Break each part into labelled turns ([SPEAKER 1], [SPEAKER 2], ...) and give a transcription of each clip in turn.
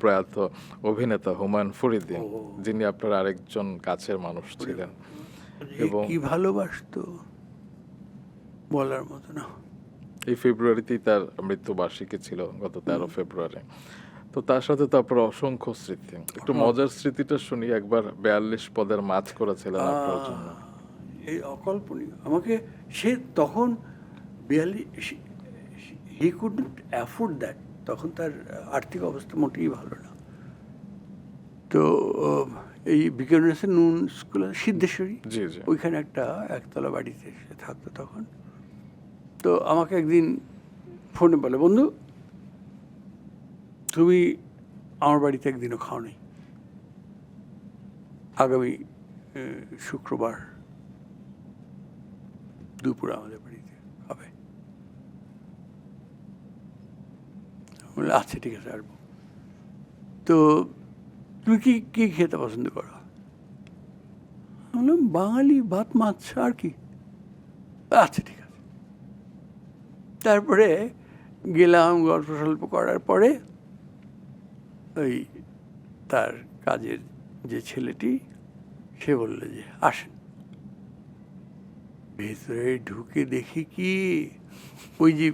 [SPEAKER 1] প্রয়াত অভিনেতা হুমায়ুন ফরিদী,
[SPEAKER 2] ও।
[SPEAKER 1] যিনি আপনার আরেকজন কাছের মানুষ ছিলেন।
[SPEAKER 2] এ
[SPEAKER 1] এবং
[SPEAKER 2] কি ভালোবাসতো বলার মতো না।
[SPEAKER 1] এই ফেব্রুয়ারিতেই তার মৃত্যুবার্ষিকী ছিল, গত 13 ফেব্রুয়ারি। তো তার সাথে তো আপনার অসংখ্য স্মৃতি। একটু মজার স্মৃতিটা শুনি। একবার 42 পদের মাছ করেছিলেন আপনার জন্য।
[SPEAKER 2] এই অকল্পনীয়। আমাকে সে তখন 42, হি কুডন্ট অ্যাফোর্ড দ্যাট। তখন তার আর্থিক অবস্থা মোটেই ভালো না। তো এই বিজ্ঞানের নুন স্কুল সিদ্ধেশ্বরী,
[SPEAKER 1] জি জি।
[SPEAKER 2] ওইখানে একটা একতলা বাড়িতে সে থাকতো তখন। তো আমাকে একদিন ফোনে বলে, বন্ধু তুমি আমার বাড়িতে একদিনও খাও নাই, আগামী শুক্রবার দুপুরে আমাদের বাড়িতে খাবে। বলে আচ্ছা ঠিক আছে আসবো। তো তুমি কি কি খেতে পছন্দ করো? বললাম বাঙালি ভাত মাছ আর কি। আচ্ছা ঠিক আছে। তারপরে গেলাম, গল্প সল্প করার পরে ওই তার কাজের যে ছেলেটি, সে বলল যে আসেন। ভেতরে ঢুকে দেখি কি, ওই যে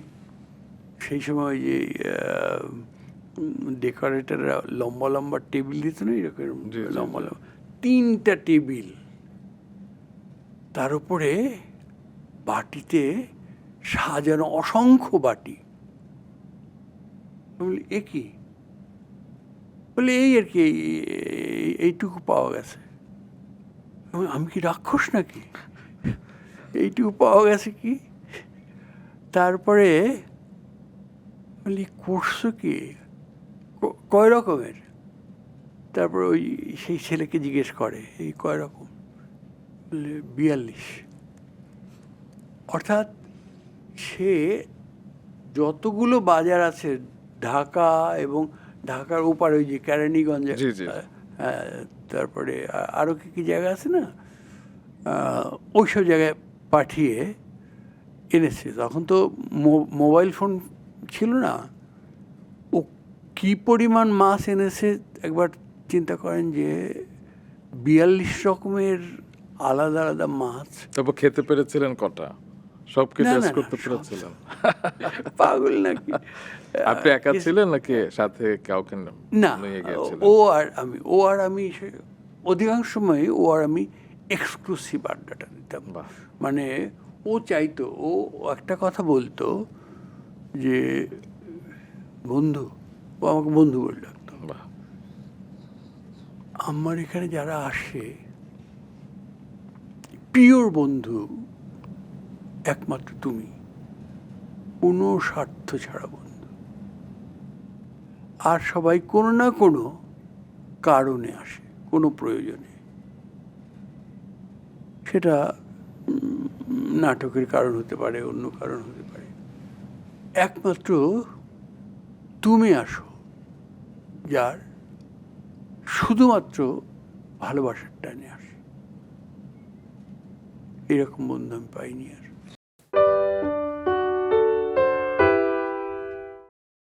[SPEAKER 2] সেই সময় ওই যে ডেকোরেটররা লম্বা লম্বা টেবিল দিত না, এরকম
[SPEAKER 1] জি, জি,
[SPEAKER 2] লম্বা
[SPEAKER 1] জি।
[SPEAKER 2] লম্বা 3টা টেবিল, তার উপরে বাটিতে সাজানো অসংখ্য বাটি। বলি এ কি? বলে এই আর কি, এইটুকু পাওয়া গেছে। আমি কি রাক্ষস নাকি? এইটুকু পাওয়া গেছে কি? তারপরে বলি করছো কি, কয় রকমের? তারপর ওই সেই ছেলেকে জিজ্ঞেস করে এই কয় রকম? বলে 42। অর্থাৎ সে যতগুলো বাজার আছে ঢাকা এবং ঢাকার ওপারে ওই যে কেরানীগঞ্জ,
[SPEAKER 1] জি, জি।
[SPEAKER 2] তারপরে আরও কি কি জায়গা আছে না, ওইসব জায়গায় পাঠিয়ে এনেছে। তখন তো মোবাইল ফোন ছিল না। ও কি পরিমাণ মাছ এনেছে একবার চিন্তা করেন, যে 42 রকমের আলাদা আলাদা মাছ।
[SPEAKER 1] তারপর খেতে পেরেছিলেন কটা? সব কি
[SPEAKER 2] না না
[SPEAKER 1] টেস্ট
[SPEAKER 2] না,
[SPEAKER 1] করতে
[SPEAKER 2] সব
[SPEAKER 1] পেরেছিলেন?
[SPEAKER 2] পাগল নাকি?
[SPEAKER 1] আপনি একা ছিলেন নাকি সাথে কাউকে
[SPEAKER 2] না,
[SPEAKER 1] নিয়ে গিয়েছিলেন?
[SPEAKER 2] ও আর আমি অধিকাংশ সময় ও আর আমি এক্সক্লুসিভ আড্ডাটা দিতাম।
[SPEAKER 1] বাহ!
[SPEAKER 2] মানে ও চাইতো, ও একটা কথা বলতো যে বন্ধু, ও আমাকে বন্ধু বলে ডাকতো,
[SPEAKER 1] বাহ!
[SPEAKER 2] আমার এখানে যারা আসে পিওর বন্ধু একমাত্র তুমি, কোনো স্বার্থ ছাড়া বন্ধু। আর সবাই কোনো না কোনো কারণে আসে, কোনো প্রয়োজনে। সেটা নাটকের কারণ হতে পারে, অন্য কারণ হতে পারে। একমাত্র তুমি আসো, যার শুধুমাত্র ভালোবাসার টানে আসে। এরকম বন্ধু আমি পাইনি আর।